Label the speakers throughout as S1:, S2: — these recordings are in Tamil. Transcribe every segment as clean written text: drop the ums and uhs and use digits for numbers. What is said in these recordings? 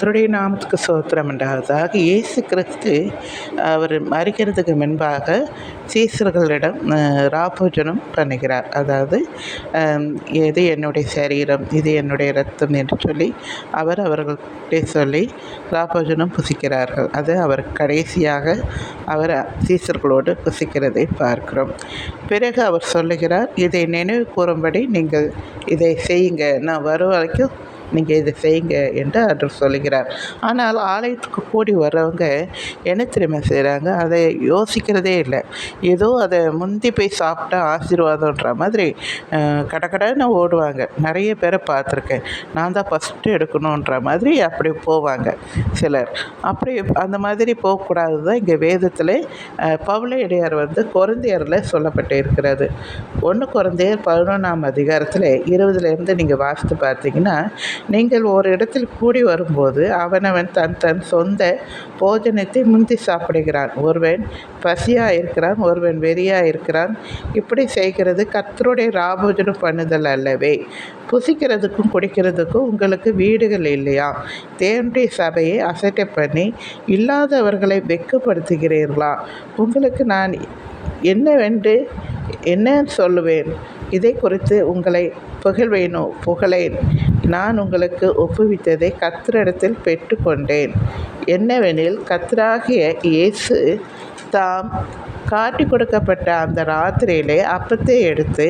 S1: கர்த்தருடைய நாமத்துக்கு ஸ்தோத்திரம் உண்டாவதாக. இயேசு கிறிஸ்து அவர் மரிக்கிறதுக்கு முன்பாக சீசர்களிடம் ராபோஜனம் பண்ணுகிறார். அதாவது இது என்னுடைய சரீரம், இது என்னுடைய இரத்தம் என்று சொல்லி அவர்கள்கிட்ட சொல்லி ராபோஜனம் புசிக்கிறார்கள். அது அவர் கடைசியாக அவர் சீசர்களோடு புசிக்கிறதை பார்க்கிறோம். பிறகு அவர் சொல்லுகிறார், இதை நினைவு கூறும்படி நீங்கள் இதை செய்யுங்க, நான் வரும் வரைக்கும் நீங்கள் இதை செய்யுங்க என்று அவர் சொல்லுகிறார். ஆனால் ஆலயத்துக்கு கூடி வர்றவங்க என்ன தெரியுமா செய்கிறாங்க? அதை யோசிக்கிறதே இல்லை. ஏதோ அதை முந்தி போய் சாப்பிட்டா ஆசீர்வாதன்ற மாதிரி கடகடன்னு ஓடுவாங்க. நிறைய பேரை பார்த்துருக்கேன். நான் தான் ஃபஸ்ட்டு எடுக்கணுன்ற மாதிரி அப்படி போவாங்க சிலர். அப்படி அந்த மாதிரி போகக்கூடாது தான் இங்கே வேதத்தில் பவுலடியார் கொரிந்தியரில் சொல்லப்பட்டு இருக்கிறது. 1 கொரிந்தியர் 11ஆம் அதிகாரத்தில் 20லேருந்து நீங்கள் வாசித்து பார்த்தீங்கன்னா, நீங்கள் ஒரு இடத்தில் கூடி வரும்போது அவனவன் தன் சொந்த போஜனத்தை முந்தி சாப்பிடுகிறான். ஒருவன் பசியாக இருக்கிறான், ஒருவன் வெறியாக இருக்கிறான். இப்படி செய்கிறது கர்த்தருடைய ராபோஜனம் பண்ணுதல் அல்லவே. புசிக்கிறதுக்கும் குடிக்கிறதுக்கும் உங்களுக்கு வீடுகள் இல்லையா? தேவனுடைய சபையை அசட்டை பண்ணி இல்லாதவர்களை வெட்கப்படுத்துகிறீர்களா? உங்களுக்கு நான் என்ன சொல்லுவேன்? இதை குறித்து உங்களை புகழேன். நான் உங்களுக்கு ஒப்புவித்ததை கர்த்தரிடத்தில் பெற்றுக்கொண்டேன். என்னவெனில், கர்த்தராகிய இயேசு தாம் காட்டி கொடுக்கப்பட்ட அந்த ராத்திரியிலே அப்பத்தை எடுத்து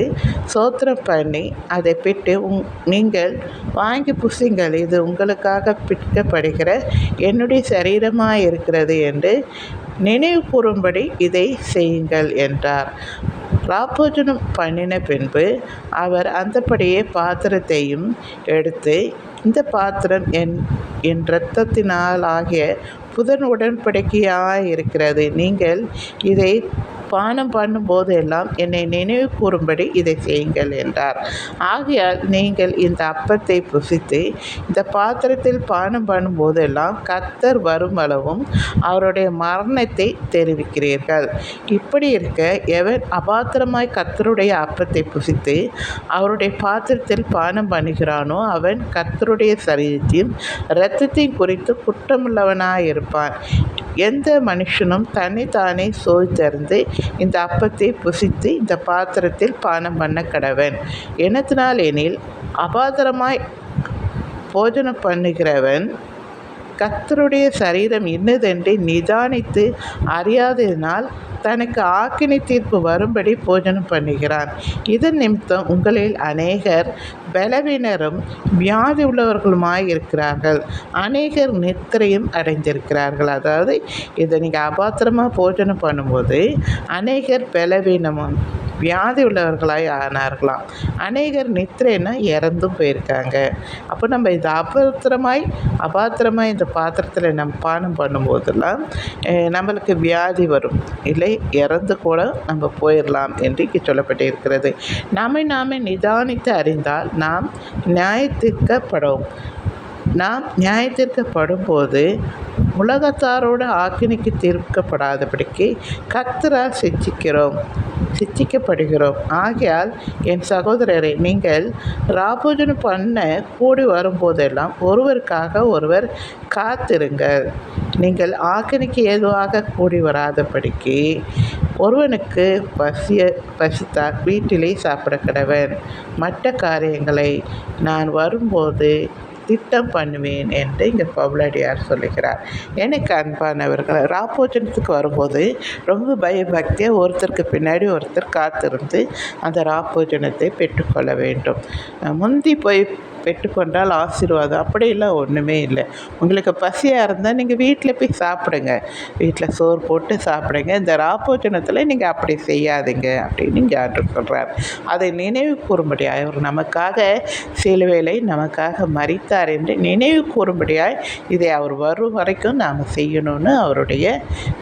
S1: ஸ்தோத்திரம் பண்ணி அதை பிட்டு, நீங்கள் வாங்கி புசிங்கள், இது உங்களுக்காக பிற்கப்படுகிற என்னுடைய சரீரமாக இருக்கிறது என்று நினைவு கூறும்படி இதை செய்யுங்கள் என்றார். ராபோஜனம் பண்ணின பின்பு அவர் அந்தப்படியே பாத்திரத்தையும் எடுத்து, இந்த பாத்திரம் என் இரத்தத்தினால் ஆகிய புதிய உடன்படிக்கையாக இருக்கிறது. நீங்கள் இதை பானம் பண்ணும்போது எல்லாம் என்னை நினைவு கூறும்படி இதை செய்யுங்கள் என்றார். ஆகையால் நீங்கள் இந்த அப்பத்தை புசித்து இந்த பாத்திரத்தில் பானம் பண்ணும்போதெல்லாம் கர்த்தர் வரும் அளவும் அவருடைய மரணத்தை தெரிவிக்கிறீர்கள். இப்படி இருக்க, எவன் அபாத்திரமாய் கர்த்தருடைய அப்பத்தை புசித்து அவருடைய பாத்திரத்தில் பானம் பண்ணுகிறானோ அவன் கர்த்தருடைய சரீரத்தையும் இரத்தத்தையும் குறித்து குற்றமுள்ளவனாயிருப்பான். எந்த மனுஷனும் தன்னைத்தானே சோதித்தறிந்து இந்த அப்பத்தை புசித்து இந்த பாத்திரத்தில் பானம் பண்ண கடவன். என்னத்தினால் எனில், அபாத்திரமாய் போஜனம் பண்ணுகிறவன் கர்த்தருடைய சரீரம் இன்னதென்று நிதானித்து அறியாததினால் தனக்கு ஆக்கினை தீர்ப்பு வரும்படி போஜனம் பண்ணுகிறான். இதன் நிமித்தம் உங்களில் அநேகர் பலவீனரும் வியாதி உள்ளவர்களுமாய் இருக்கிறார்கள், அநேகர் நித்திரையும் அடைந்திருக்கிறார்கள். அதாவது இதை நீங்கள் அபாத்திரமாக போஜனம் பண்ணும்போது அநேகர் பலவீனமும் வியாதி உள்ளவர்களாய் ஆனார்களாம். அநேகர் நித்திரைன்னா இறந்தும் போயிருக்காங்க. அப்போ நம்ம இது அபாத்திரமாய் இந்த பாத்திரத்தில் நம்ம பானம் பண்ணும்போதெல்லாம் நம்மளுக்கு வியாதி வரும், இல்லை இறந்து கூட நம்ம போயிடலாம் என்று இங்கே சொல்லப்பட்டு இருக்கிறது. நாமே நிதானித்து அறிந்தால் நாம் நியாயத்திற்கப்படும் போது உலகத்தாரோடு ஆக்கினைக்கு தீர்க்கப்படாதபடிக்கு கர்த்தரால் சிட்சிக்கப்படுகிறோம். ஆகையால் என் சகோதரரை, நீங்கள் ராபோஜனம் பண்ண கூடி வரும்போதெல்லாம் ஒருவருக்காக ஒருவர் காத்திருங்கள். நீங்கள் ஆக்கினைக்கு ஏதுவாக கூடி வராதபடிக்கு ஒருவனுக்கு பசித்தால் வீட்டிலே சாப்பிட கடவன். மற்ற காரியங்களை நான் வரும்போது திட்டம் பண்ணுவேன் என்று இங்கே பவுலடியார் சொல்லுகிறார். எனக்கு அன்பானவர்கள், ராபோஜனத்துக்கு வரும்போது ரொம்ப பயபக்தியாக ஒருத்தருக்கு பின்னாடி ஒருத்தர் காத்திருந்து அந்த ராபோஜனத்தை பெற்றுக்கொள்ள வேண்டும். முந்தி போய் பெற்றுக்கொண்டால் ஆசீர்வாதம், அப்படியெல்லாம் ஒன்றுமே இல்லை. உங்களுக்கு பசியாக இருந்தால் நீங்கள் வீட்டில் போய் சாப்பிடுங்க, வீட்டில் சோறு போட்டு சாப்பிடுங்க. இந்த ராபோஜனத்தில் நீங்கள் அப்படி செய்யாதீங்க அப்படின்னு இங்கே ஆண்டவர் சொல்கிறார். அதை நினைவு கூறும்படியாய் அவர் நமக்காக சிலுவையிலே நமக்காக மரித்தார் என்று நினைவு கூறும்படியாய் இதை அவர் வரும் வரைக்கும் நாம் செய்யணும்னு அவருடைய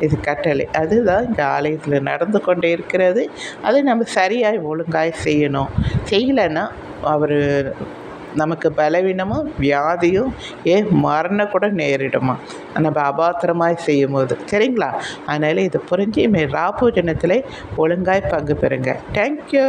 S1: இது கட்டளை. அதுதான் இங்கே ஆலயத்தில் நடந்து கொண்டே இருக்கிறது. அதை நம்ம சரியாய் ஒழுங்காய் செய்யணும். செய்யலைன்னா அவர் நமக்கு பலவீனமும் வியாதியும் மரணம் கூட நேரிடுமா நம்ம அபாத்திரமாய் செய்யும் போது. சரிங்களா? அதனால் இதை புரிஞ்சு ராபோஜனத்தில் ஒழுங்காய் பங்கு பெறுங்க. தேங்க்யூ.